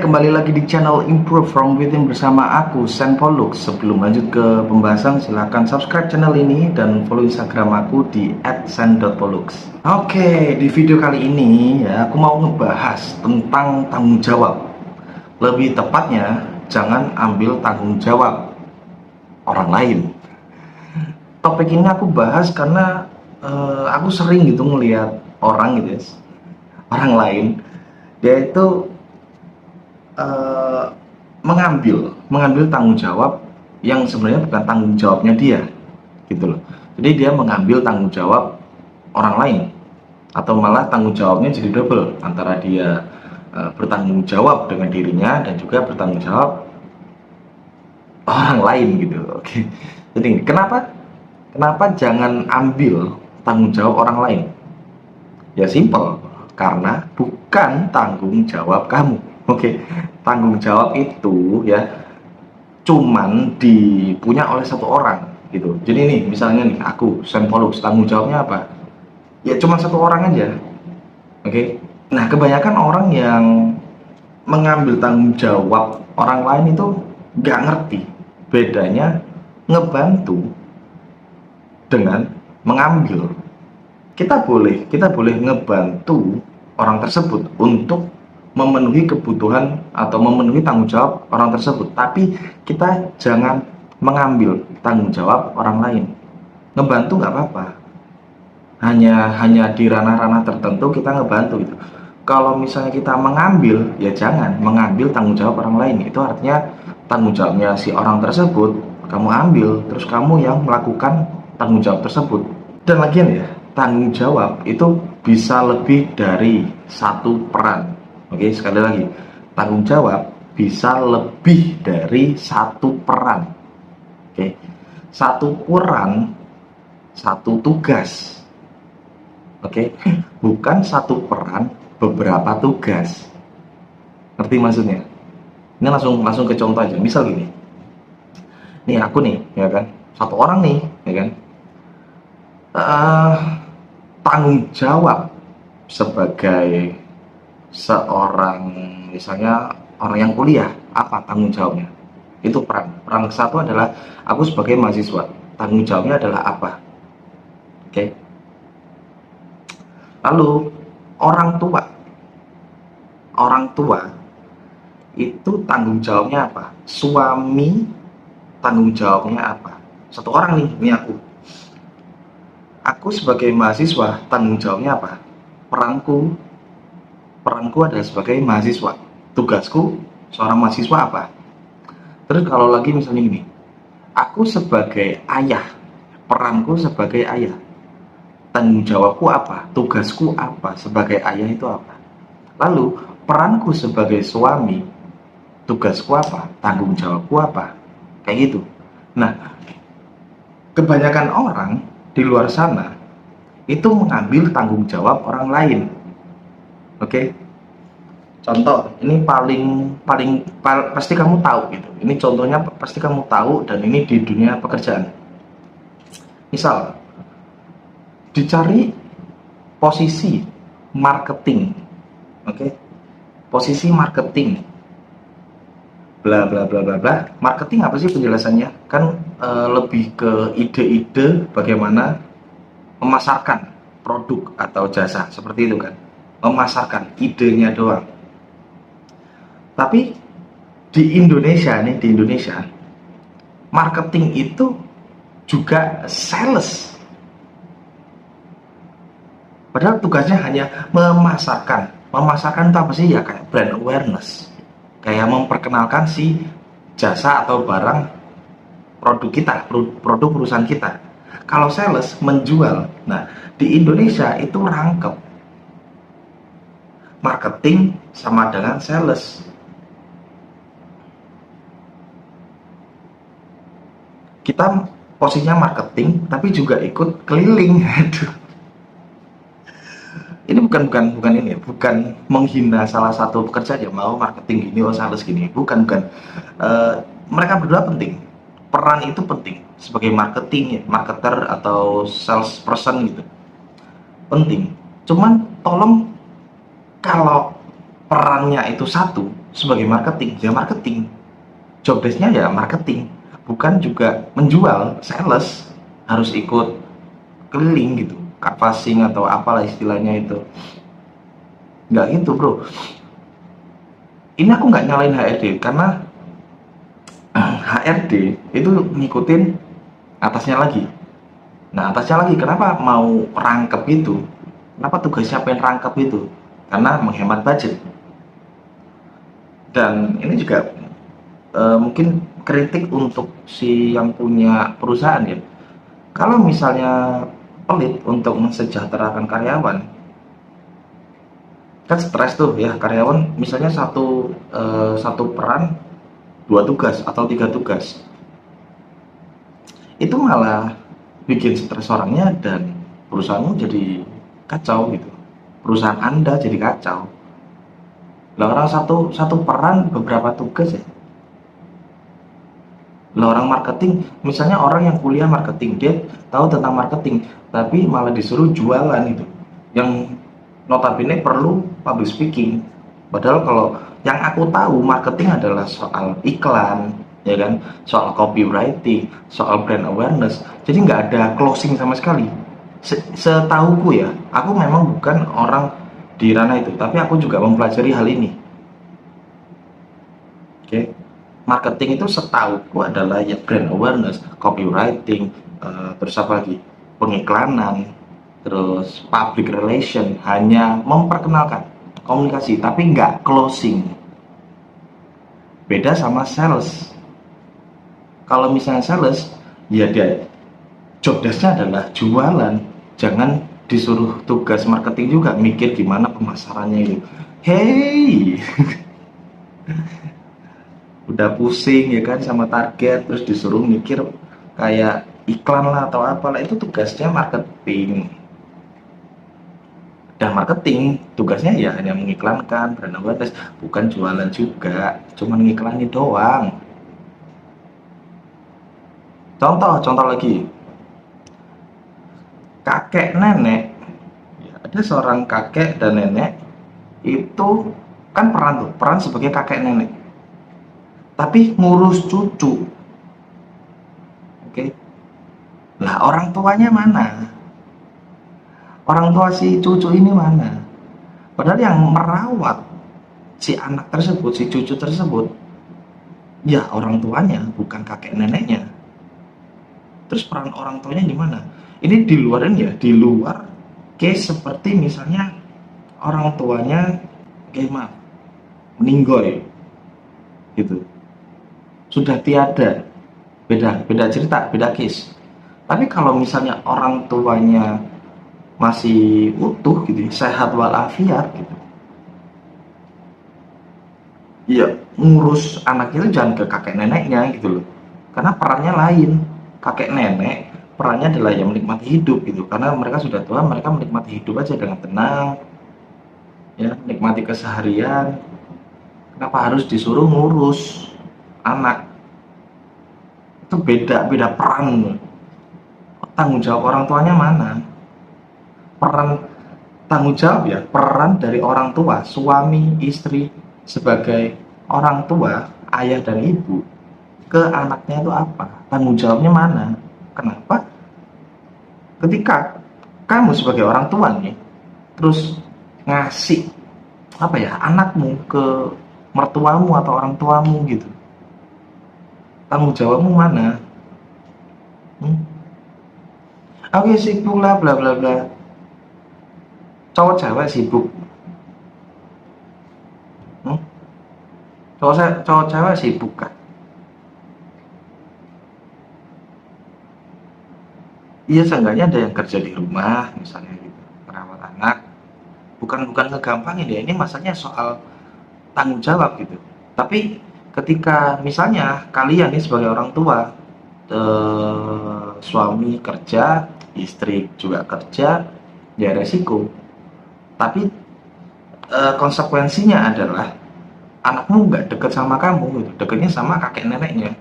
kembali lagi di channel Improve from Within bersama aku, Sen Pollux. Sebelum lanjut ke pembahasan, silahkan subscribe channel ini dan follow Instagram aku di @sen.pollux. Oke, di video kali ini ya aku mau ngebahas tentang tanggung jawab. Lebih tepatnya, jangan ambil tanggung jawab orang lain. Topik ini aku bahas karena aku sering gitu ngelihat orang gitu ya, orang lain dia itu mengambil tanggung jawab yang sebenarnya bukan tanggung jawabnya dia gitu loh. Jadi dia mengambil tanggung jawab orang lain, atau malah tanggung jawabnya jadi double antara dia bertanggung jawab dengan dirinya dan juga bertanggung jawab orang lain gitu. Oke. Jadi kenapa jangan ambil tanggung jawab orang lain? Ya simple, karena bukan tanggung jawab kamu. Oke, tanggung jawab itu ya cuman dipunya oleh satu orang gitu. Jadi nih misalnya nih aku Sen Pollux, tanggung jawabnya apa? Ya cuma satu orang aja. Oke. Nah, kebanyakan orang yang mengambil tanggung jawab orang lain itu nggak ngerti bedanya ngebantu dengan mengambil. Kita boleh ngebantu orang tersebut untuk memenuhi kebutuhan atau memenuhi tanggung jawab orang tersebut, tapi kita jangan mengambil tanggung jawab orang lain. Ngebantu nggak apa-apa, hanya di ranah-ranah tertentu kita ngebantu gitu. Kalau misalnya kita mengambil, ya jangan mengambil tanggung jawab orang lain. Itu artinya tanggung jawabnya si orang tersebut kamu ambil, terus kamu yang melakukan tanggung jawab tersebut. Dan lagian ya, tanggung jawab itu bisa lebih dari satu peran. Oke, sekali lagi, tanggung jawab bisa lebih dari satu peran. Oke, satu peran, satu tugas. Oke, bukan satu peran, beberapa tugas. Ngerti maksudnya? Ini langsung ke contoh aja. Misal gini, nih aku nih, ya kan, satu orang nih, ya kan, tanggung jawab sebagai seorang, misalnya orang yang kuliah, apa tanggung jawabnya? Itu peran ke satu adalah aku sebagai mahasiswa, tanggung jawabnya adalah apa? Oke. Lalu orang tua itu tanggung jawabnya apa? Suami tanggung jawabnya apa? Satu orang nih, ini aku sebagai mahasiswa tanggung jawabnya apa? Peranku adalah sebagai mahasiswa. Tugasku seorang mahasiswa apa? Terus kalau lagi misalnya gini, aku sebagai ayah, peranku sebagai ayah, tanggung jawabku apa? Tugasku apa? Sebagai ayah itu apa? Lalu peranku sebagai suami, tugasku apa? Tanggung jawabku apa? Kayak gitu. Nah, kebanyakan orang di luar sana itu mengambil tanggung jawab orang lain. Oke, contoh ini paling pasti kamu tahu gitu. Ini contohnya pasti kamu tahu, dan ini di dunia pekerjaan. Misal dicari posisi marketing, oke, posisi marketing, bla bla bla bla bla. Marketing apa sih penjelasannya? Kan lebih ke ide-ide bagaimana memasarkan produk atau jasa, seperti itu kan. Memasarkan idenya doang. Tapi di Indonesia marketing itu juga sales. Padahal tugasnya hanya memasarkan. Memasarkan itu apa sih? Ya kayak brand awareness, kayak memperkenalkan si jasa atau barang produk kita, produk perusahaan kita. Kalau sales menjual. Nah, di Indonesia itu rangkep. Marketing sama dengan sales. Kita posisinya marketing, tapi juga ikut keliling. Aduh. Ini bukan menghina salah satu pekerja aja, mau marketing gini, sales gini. Bukan. Mereka berdua penting. Peran itu penting sebagai marketing, marketer atau sales person gitu. Penting. Cuman tolong, kalau perannya itu satu sebagai marketing, ya marketing, job desk-nya ya marketing, bukan juga menjual, sales, harus ikut keliling gitu, canvassing atau apalah istilahnya itu. Nggak gitu bro, ini aku nggak nyalain HRD karena HRD itu ngikutin atasnya lagi. Nah atasnya lagi kenapa mau rangkep itu, kenapa tugasnya pengen rangkep itu, karena menghemat budget. Dan ini juga mungkin kritik untuk si yang punya perusahaan ya, kalau misalnya pelit untuk mensejahterakan karyawan, kan stres tuh ya karyawan, misalnya satu peran dua tugas atau tiga tugas, itu malah bikin stres orangnya dan perusahaanmu jadi kacau gitu, perusahaan anda jadi kacau. Lah orang satu satu peran beberapa tugas ya. Lah orang marketing, misalnya orang yang kuliah marketing, dia tahu tentang marketing, tapi malah disuruh jualan itu, yang notabene perlu public speaking. Padahal kalau yang aku tahu marketing adalah soal iklan, ya kan, soal copywriting, soal brand awareness. Jadi nggak ada closing sama sekali. Setahuku ya, aku memang bukan orang di ranah itu, tapi aku juga mempelajari hal ini. Oke, marketing itu setauku adalah ya brand awareness, copywriting, terus apa lagi, pengiklanan, terus public relation, hanya memperkenalkan komunikasi tapi nggak closing. Beda sama sales. Kalau misalnya sales, ya dia job desk-nya adalah jualan, jangan disuruh tugas marketing juga mikir gimana pemasarannya itu. Hey, udah pusing ya kan sama target, terus disuruh mikir kayak iklan lah atau apalah, itu tugasnya marketing. Dan marketing tugasnya ya hanya mengiklankan brand awareness, bukan jualan juga, cuma ngiklanin doang. Contoh lagi, kakek nenek ya, ada seorang kakek dan nenek itu kan peran sebagai kakek nenek, tapi ngurus cucu. Oke, lah orang tuanya mana, orang tua si cucu ini mana? Padahal yang merawat si anak tersebut, si cucu tersebut, ya orang tuanya, bukan kakek neneknya. Terus peran orang tuanya di mana? Ini di luaran ya, di luar case seperti misalnya orang tuanya kayak maaf, meninggoy gitu, sudah tiada, beda cerita, beda case. Tapi kalau misalnya orang tuanya masih utuh gitu, sehat walafiat gitu, iya, ngurus anaknya itu jangan ke kakek neneknya gitu loh, karena perannya lain. Kakek nenek perannya adalah yang menikmati hidup gitu, karena mereka sudah tua, mereka menikmati hidup aja dengan tenang, ya nikmati keseharian. Kenapa harus disuruh ngurus anak? Itu beda beda peran. Tanggung jawab orang tuanya mana? Peran tanggung jawab ya, peran dari orang tua, suami istri sebagai orang tua, ayah dan ibu ke anaknya itu apa? Tanggung jawabnya mana? Kenapa? Ketika kamu sebagai orang tua nih, terus ngasih apa ya, anakmu ke mertuamu atau orang tuamu gitu, tanggung jawabmu mana? Hmm? Oke, sibuk lah bla bla bla. Cowok cewek sibuk. Hmm? Cowok cewek sibuk kan? Iya, seenggaknya ada yang kerja di rumah misalnya gitu, merawat anak. Bukan ngegampangin ya, ini masalahnya soal tanggung jawab gitu. Tapi ketika misalnya kalian nih sebagai orang tua, suami kerja, istri juga kerja, ya resiko. Tapi konsekuensinya adalah anakmu nggak deket sama kamu gitu, deketnya sama kakek neneknya.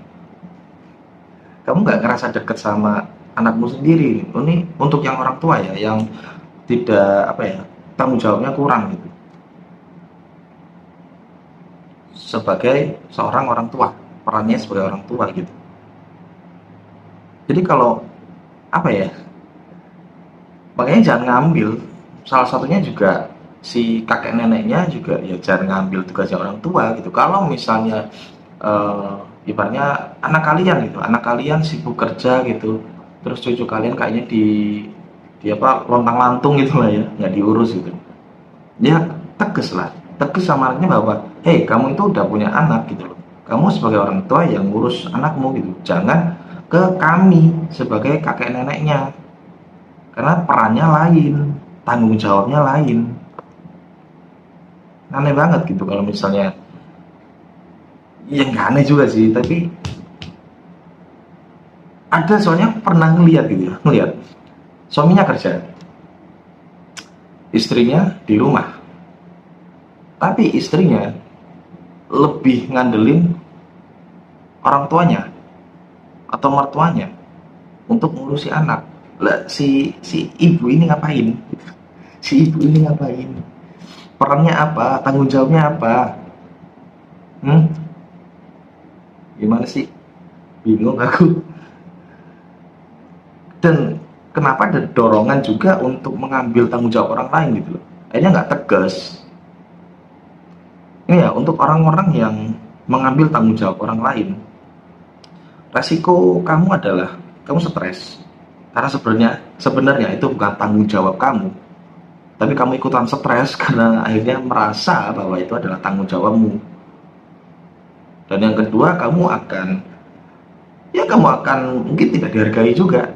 Kamu nggak ngerasa deket sama anakmu sendiri. Ini untuk yang orang tua ya, yang tidak apa ya, tanggung jawabnya kurang gitu. sebagai seorang orang tua, perannya sebagai orang tua gitu. Jadi kalau apa ya, makanya jangan ngambil, salah satunya juga si kakek neneknya juga ya jangan ngambil tugasnya orang tua gitu. Kalau misalnya ibaratnya anak kalian sibuk kerja gitu, terus cucu kalian kayaknya di apa lontang lantung gitu lah ya, nggak diurus gitu, ya tegas lah, tegas sama anaknya bahwa hei, kamu itu udah punya anak gitu loh, kamu sebagai orang tua yang ngurus anakmu gitu, jangan ke kami sebagai kakek neneknya, karena perannya lain, tanggung jawabnya lain. Aneh banget gitu kalau misalnya, ya nggak aneh juga sih, tapi ada, soalnya pernah ngeliat gitu ya, ngeliat suaminya kerja, istrinya di rumah, tapi istrinya lebih ngandelin orang tuanya atau mertuanya untuk ngurusi anak. Lah si ibu ini ngapain? Si ibu ini ngapain? Perannya apa? Tanggung jawabnya apa? Hmm? Gimana sih? Bingung aku. Dan kenapa ada dorongan juga untuk mengambil tanggung jawab orang lain gitu loh? Akhirnya nggak tegas. Ini ya untuk orang-orang yang mengambil tanggung jawab orang lain, resiko kamu adalah kamu stres, karena sebenarnya itu bukan tanggung jawab kamu, tapi kamu ikutan stres karena akhirnya merasa bahwa itu adalah tanggung jawabmu. Dan yang kedua, kamu akan mungkin tidak dihargai juga.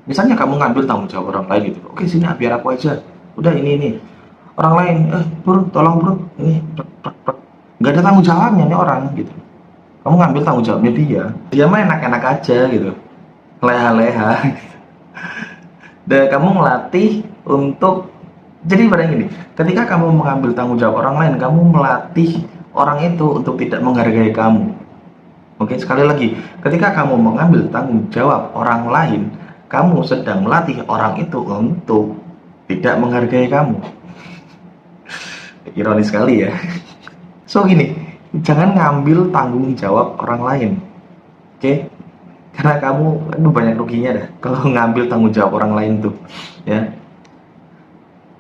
Misalnya kamu ngambil tanggung jawab orang lain gitu, oke sini biar aku aja, udah ini orang lain, bro tolong bro, ini nggak ada tanggung jawabnya nih orang gitu. Kamu ngambil tanggung jawabnya dia mah enak-enak aja gitu, leha-leha gitu. Dan kamu melatih untuk, jadi pada gini, ketika kamu mengambil tanggung jawab orang lain, kamu melatih orang itu untuk tidak menghargai kamu. Oke, sekali lagi, ketika kamu mengambil tanggung jawab orang lain, kamu sedang melatih orang itu untuk tidak menghargai kamu. Ironis sekali ya. So gini, jangan ngambil tanggung jawab orang lain, oke? Karena kamu banyak ruginya dah kalau ngambil tanggung jawab orang lain tuh, ya.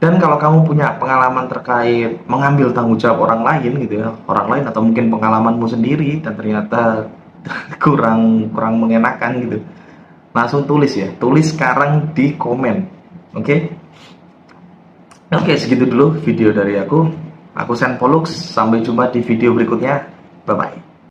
Dan kalau kamu punya pengalaman terkait mengambil tanggung jawab orang lain gitu ya, orang lain atau mungkin pengalamanmu sendiri dan ternyata kurang mengenakan gitu, langsung tulis ya, tulis sekarang di komen, oke? Oke, segitu dulu video dari aku. Aku Sen Pollux, sampai jumpa di video berikutnya. Bye bye.